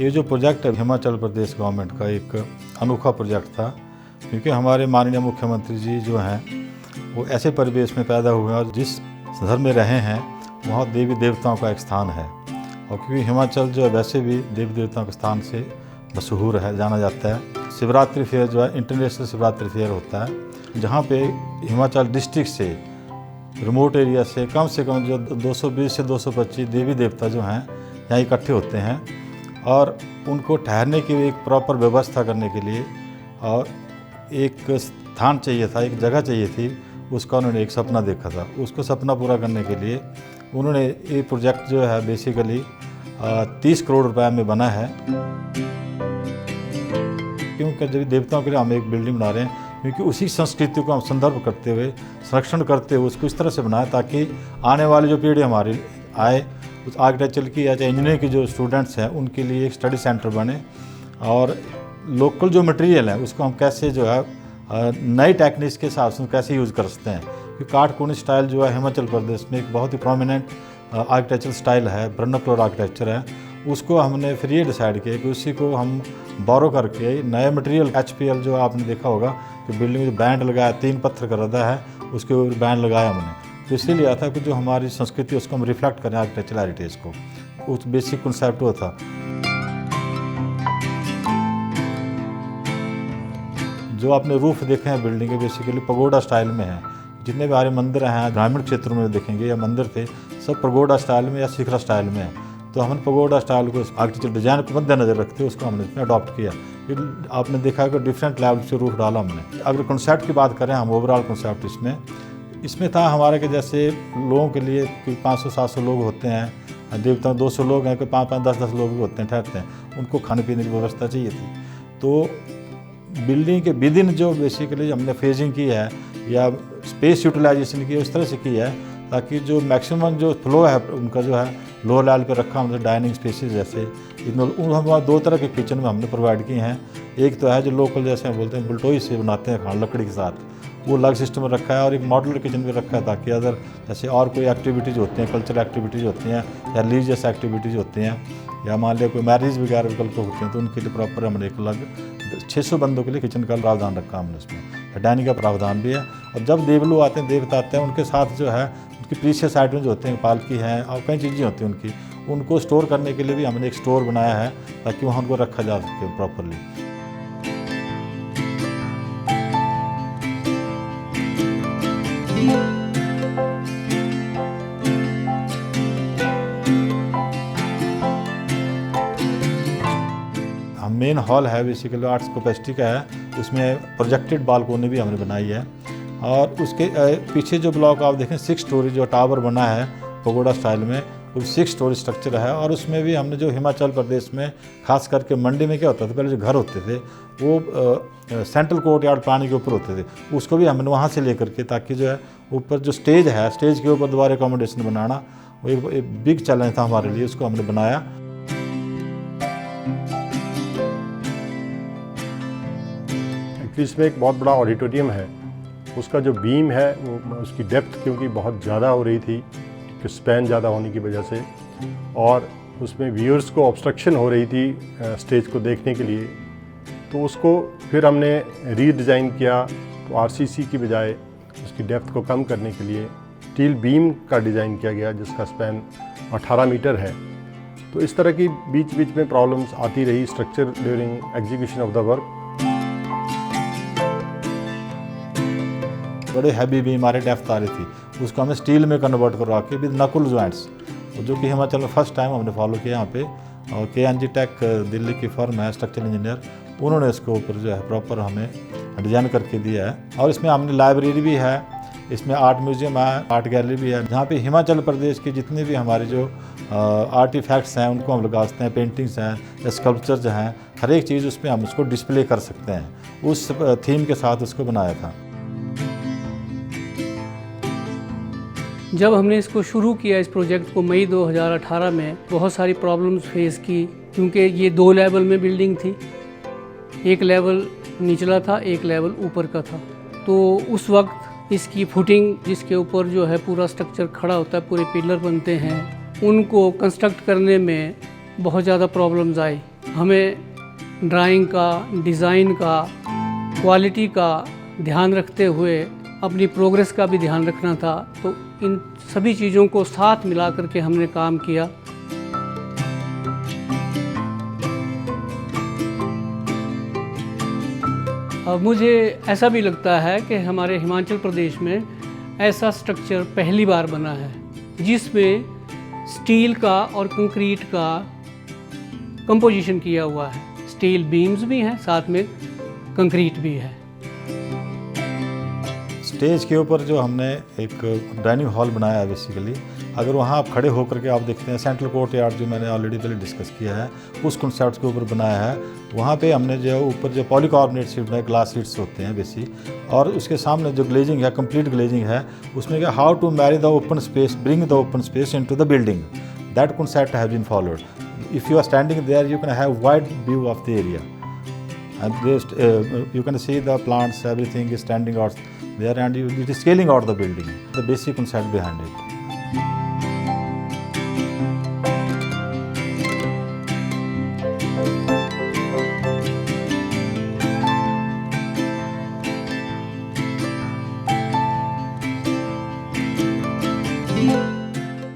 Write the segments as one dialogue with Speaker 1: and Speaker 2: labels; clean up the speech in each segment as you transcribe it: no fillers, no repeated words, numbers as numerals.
Speaker 1: ये जो प्रोजेक्ट है हिमाचल प्रदेश गवर्नमेंट का एक अनोखा प्रोजेक्ट था, क्योंकि हमारे माननीय मुख्यमंत्री जी जो हैं वो ऐसे परिवेश में पैदा हुए और जिस धर्म में रहे हैं वहाँ देवी देवताओं का एक स्थान है। और क्योंकि हिमाचल जो है वैसे भी देवी देवताओं के स्थान से मशहूर है, जाना जाता है। शिवरात्रि फेयर जो है इंटरनेशनल शिवरात्रि फेयर होता है, जहाँ पे हिमाचल डिस्ट्रिक्ट से रिमोट एरिया से कम जो 220 से 225 देवी देवता जो हैं यहाँ इकट्ठे होते हैं और उनको ठहरने की एक प्रॉपर व्यवस्था करने के लिए और एक स्थान चाहिए था, एक जगह चाहिए थी। उसका उन्होंने एक सपना देखा था। उसको सपना पूरा करने के लिए उन्होंने ये प्रोजेक्ट जो है बेसिकली 30 करोड़ रुपए में बना है। क्योंकि जब देवताओं के लिए हम एक बिल्डिंग बना रहे हैं, क्योंकि उसी संस्कृति को हम संदर्भ करते हुए, संरक्षण करते हुए उसको इस तरह से बनाया ताकि आने वाली जो पीढ़ी हमारी आए, उस आर्किटेक्चर की या चाहे इंजीनियरिंग के जो स्टूडेंट्स हैं उनके लिए एक स्टडी सेंटर बने। और लोकल जो मटेरियल है उसको हम कैसे जो है नई टेक्निक्स के हिसाब से कैसे यूज़ कर सकते हैं। क्योंकि काठकोनी स्टाइल जो है हिमाचल प्रदेश में एक बहुत ही प्रोमिनेंट आर्किटेक्चर स्टाइल है, वर्नाक्युलर आर्किटेक्चर है। उसको हमने फिर ये डिसाइड किया कि उसी को हम बोरो करके नए मटेरियल HPL जो आपने देखा होगा कि बिल्डिंग में जो बैंड लगाया 3 पत्थर का रदा है उसके ऊपर बैंड लगाया हमने, तो इसलिए लिया था कि जो हमारी संस्कृति उसको हम रिफ्लेक्ट करें आर्किटेक्चर हेरिटेज को। उस बेसिक कंसेप्ट वो था। जो आपने रूफ देखे हैं बिल्डिंग के बेसिकली पगोडा स्टाइल में है। जितने भी हमारे मंदिर हैं ग्रामीण क्षेत्रों में देखेंगे या मंदिर थे सब पगोडा स्टाइल में या शिखरा स्टाइल में है। तो हमने पगोडा स्टाइल को आर्किटेक्चर डिजाइन को मद्देनजर रखते उसको हमने इसमें अडॉप्ट किया। फिर आपने देखा कि डिफरेंट लेवल से रूफ डाला हमने। अगर कॉन्सेप्ट की बात करें हम ओवरऑल कॉन्सेप्ट इसमें था हमारे के जैसे लोगों के लिए 500-700 लोग होते हैं, देवता 200 लोग हैं, कोई 5-5, 10-10 लोग भी होते हैं, ठहरते हैं, उनको खाने पीने की व्यवस्था चाहिए थी। तो बिल्डिंग के विदिन जो बेसिकली हमने फेजिंग की है या स्पेस यूटिलाइजेशन की उस तरह से की है ताकि जो मैक्सिमम जो फ्लो है उनका जो है लोअर लेवल पे रखा हमने डाइनिंग स्पेसेस जैसे। इनमें हम 2 तरह के किचन में हमने प्रोवाइड किए हैं। एक तो है जो लोकल जैसे हम बोलते हैं बुलटोई से बनाते हैं खाना लकड़ी के साथ, वो अलग सिस्टम में रखा है। और एक मॉडुलर किचन भी रखा है ताकि अगर जैसे और कोई एक्टिविटीज़ होती हैं, कल्चरल एक्टिविटीज़ होती हैं या रिलीजियस एक्टिविटीज़ होती हैं या मान लिया कोई मैरिज वगैरह विकल्प होते हैं तो उनके लिए प्रॉपर हमने एक अलग 600 बंदों के लिए किचन का प्रावधान रखा हमने इसमें। डाइनिंग का प्रावधान भी है। और जब देवलू आते हैं, देवता आते हैं, उनके साथ जो है उनकी प्रीशियस आइटम्स होते हैं, पालकी हैं और कई चीज़ें होती हैं उनकी, उनको स्टोर करने के लिए भी हमने एक स्टोर बनाया है ताकि वहाँ उनको रखा जा सके प्रॉपरली। मेन हॉल है बेसिकली 8 कैपेसिटी का है, उसमें प्रोजेक्टेड बालकोनी भी हमने बनाई है। और उसके पीछे जो ब्लॉक आप देखें 6 स्टोरी जो टावर बना है पगोडा स्टाइल में, वो 6 स्टोरी स्ट्रक्चर है। और उसमें भी हमने जो हिमाचल प्रदेश में खास करके मंडी में क्या होता था, पहले जो घर होते थे वो सेंट्रल कोर्ट यार्ड पानी के ऊपर होते थे, उसको भी हमने वहाँ से लेकर के ताकि जो है ऊपर जो स्टेज है, स्टेज के ऊपर दोबारा एकोमोडेशन बनाना वो एक बिग चैलेंज था हमारे लिए, उसको हमने बनाया।
Speaker 2: इसमें एक बहुत बड़ा ऑडिटोरियम है, उसका जो बीम है वो उसकी डेप्थ क्योंकि बहुत ज़्यादा हो रही थी कि स्पैन ज़्यादा होने की वजह से, और उसमें व्यूअर्स को ऑब्स्ट्रक्शन हो रही थी स्टेज को देखने के लिए, तो उसको फिर हमने रीडिज़ाइन किया। तो RCC की बजाय उसकी डेप्थ को कम करने के लिए स्टील बीम का डिज़ाइन किया गया जिसका स्पैन 18 मीटर है। तो इस तरह की बीच बीच में प्रॉब्लम्स आती रही structure during execution of the work.
Speaker 1: बड़े हैवी भी हमारे डेप्थ आ रही थी, उसको हमने स्टील में कन्वर्ट करवा के विद नकुल जॉइंट्स, जो कि हिमाचल में फर्स्ट टाइम हमने फॉलो किया यहाँ पे। और KNG टेक दिल्ली की फर्म है स्ट्रक्चरल इंजीनियर, उन्होंने इसके ऊपर जो है प्रॉपर हमें डिज़ाइन करके दिया है। और इसमें हमने लाइब्रेरी भी है, इसमें आर्ट म्यूजियम है, आर्ट गैलरी भी है, जहाँ पे हिमाचल प्रदेश के जितने भी हमारे जो आर्टिफैक्ट्स हैं उनको हम लगा सकते हैं, पेंटिंग्स हैं, स्कल्पचर्स हैं, हर एक चीज़ उसमें हम उसको डिस्प्ले कर सकते हैं। उस थीम के साथ उसको बनाया था।
Speaker 3: जब हमने इसको शुरू किया इस प्रोजेक्ट को मई 2018 में, बहुत सारी प्रॉब्लम्स फेस की क्योंकि ये 2 लेवल में बिल्डिंग थी, एक लेवल निचला था, एक लेवल ऊपर का था। तो उस वक्त इसकी फुटिंग जिसके ऊपर जो है पूरा स्ट्रक्चर खड़ा होता है, पूरे पिलर बनते हैं, उनको कंस्ट्रक्ट करने में बहुत ज़्यादा प्रॉब्लम्स आई। हमें ड्राइंग का, डिज़ाइन का, क्वालिटी का ध्यान रखते हुए अपनी प्रोग्रेस का भी ध्यान रखना था। तो इन सभी चीज़ों को साथ मिला करके हमने काम किया। अब मुझे ऐसा भी लगता है कि हमारे हिमाचल प्रदेश में ऐसा स्ट्रक्चर पहली बार बना है जिसमें स्टील का और कंक्रीट का कंपोजिशन किया हुआ है। स्टील बीम्स भी हैं, साथ में कंक्रीट भी है।
Speaker 1: स्टेज के ऊपर जो हमने एक डाइनिंग हॉल बनाया है बेसिकली, अगर वहाँ आप खड़े होकर के आप देखते हैं सेंट्रल कोर्ट यार्ड जो मैंने ऑलरेडी पहले डिस्कस किया है, उस कॉन्सेप्ट के ऊपर बनाया है। वहाँ पे हमने जो ऊपर जो पॉलीकार्बोनेट शीट है, ग्लास शीट्स होते हैं बेसिक, और उसके सामने जो ग्लेजिंग है, कंप्लीट ग्लेजिंग है, उसमें क्या how to marry the open space, bring the open space into the building, that concept has been followed. If you are standing there you can have wide view of the area and just you can see the plants, everything is standing out there, and it is scaling out the building, the basic concept behind it.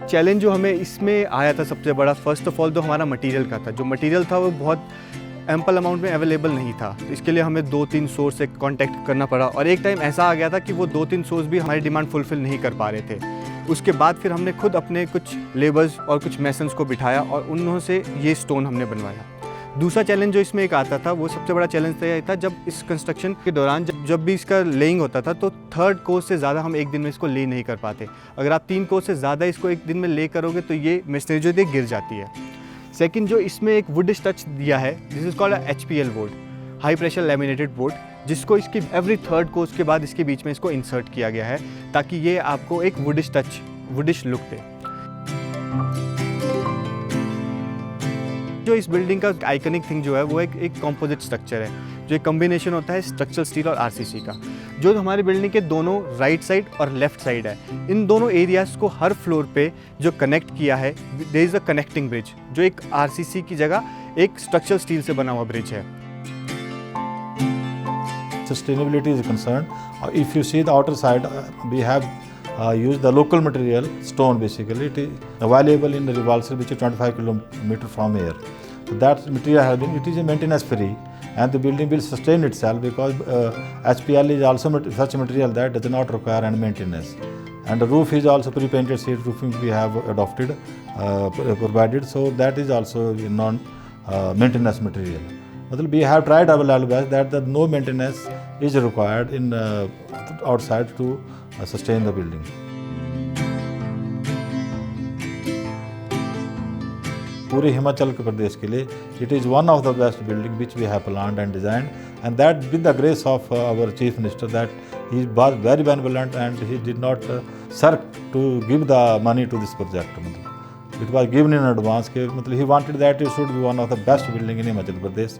Speaker 4: Challenge जो हमें इसमें आया था सबसे बड़ा, first of all तो हमारा material का था। जो मटेरियल था वो बहुत एम्पल अमाउंट में अवेलेबल नहीं था, तो इसके लिए हमें 2-3 सोर्स से कांटेक्ट करना पड़ा, और एक टाइम ऐसा आ गया था कि वो 2-3 सोर्स भी हमारी डिमांड फुलफिल नहीं कर पा रहे थे। उसके बाद फिर हमने खुद अपने कुछ लेबर्स और कुछ मैसन्स को बिठाया और उन्होंने से ये स्टोन हमने बनवाया। दूसरा चैलेंज जो इसमें एक आता था, वो सबसे बड़ा चैलेंज तो यह था, जब इस कंस्ट्रक्शन के दौरान जब भी इसका लेइंग होता था तो 3rd कोर्स से ज़्यादा हम एक दिन में इसको ले नहीं कर पाते। अगर आप 3 कोर्स से ज़्यादा इसको एक दिन में ले करोगे तो ये मशीनरी जो है गिर जाती है। सेकंड, जो इसमें एक वुडिश टच दिया है, this is called HPL board, high pressure laminated board, जिसको इसकी एवरी 3rd कोर्स के बाद इसके बीच में इसको इंसर्ट किया गया है ताकि ये आपको एक वुडिश टच, वुडिश लुक दे। जो इस बिल्डिंग का आइकनिक थिंग जो है वो एक कॉम्पोजिट स्ट्रक्चर है, जो एक कॉम्बिनेशन होता है स्ट्रक्चरल स्टील और RCC का, जो हमारी बिल्डिंग के दोनों राइट साइड और लेफ्ट साइड है। इन दोनों एरियाज़ को हर फ्लोर पे जो कनेक्ट किया है, there is a connecting bridge, जो एक RCC की जगह एक स्ट्रक्चरल स्टील से बना हुआ ब्रिज है।
Speaker 1: Sustainability is concerned, if you see the outer side, we have used the local material, stone basically. It is available in the Rivalsar, which is 25 kilometers from here. So that material has been, it is a maintenance free, and the building will sustain itself because HPL is also such material that does not require any maintenance. And the roof is also pre-painted sheet roofing we have adopted, provided, so that is also non-maintenance material. We have tried our level best that no maintenance is required in outside to sustain the building. पूरे हिमाचल प्रदेश के लिए it is one of the best building which we have planned and designed, and that with the grace of our Chief Minister, that he was very benevolent and he did not shirk to give the money to this project. It was given in advance. He wanted that it should be one of the best building in Himachal Pradesh.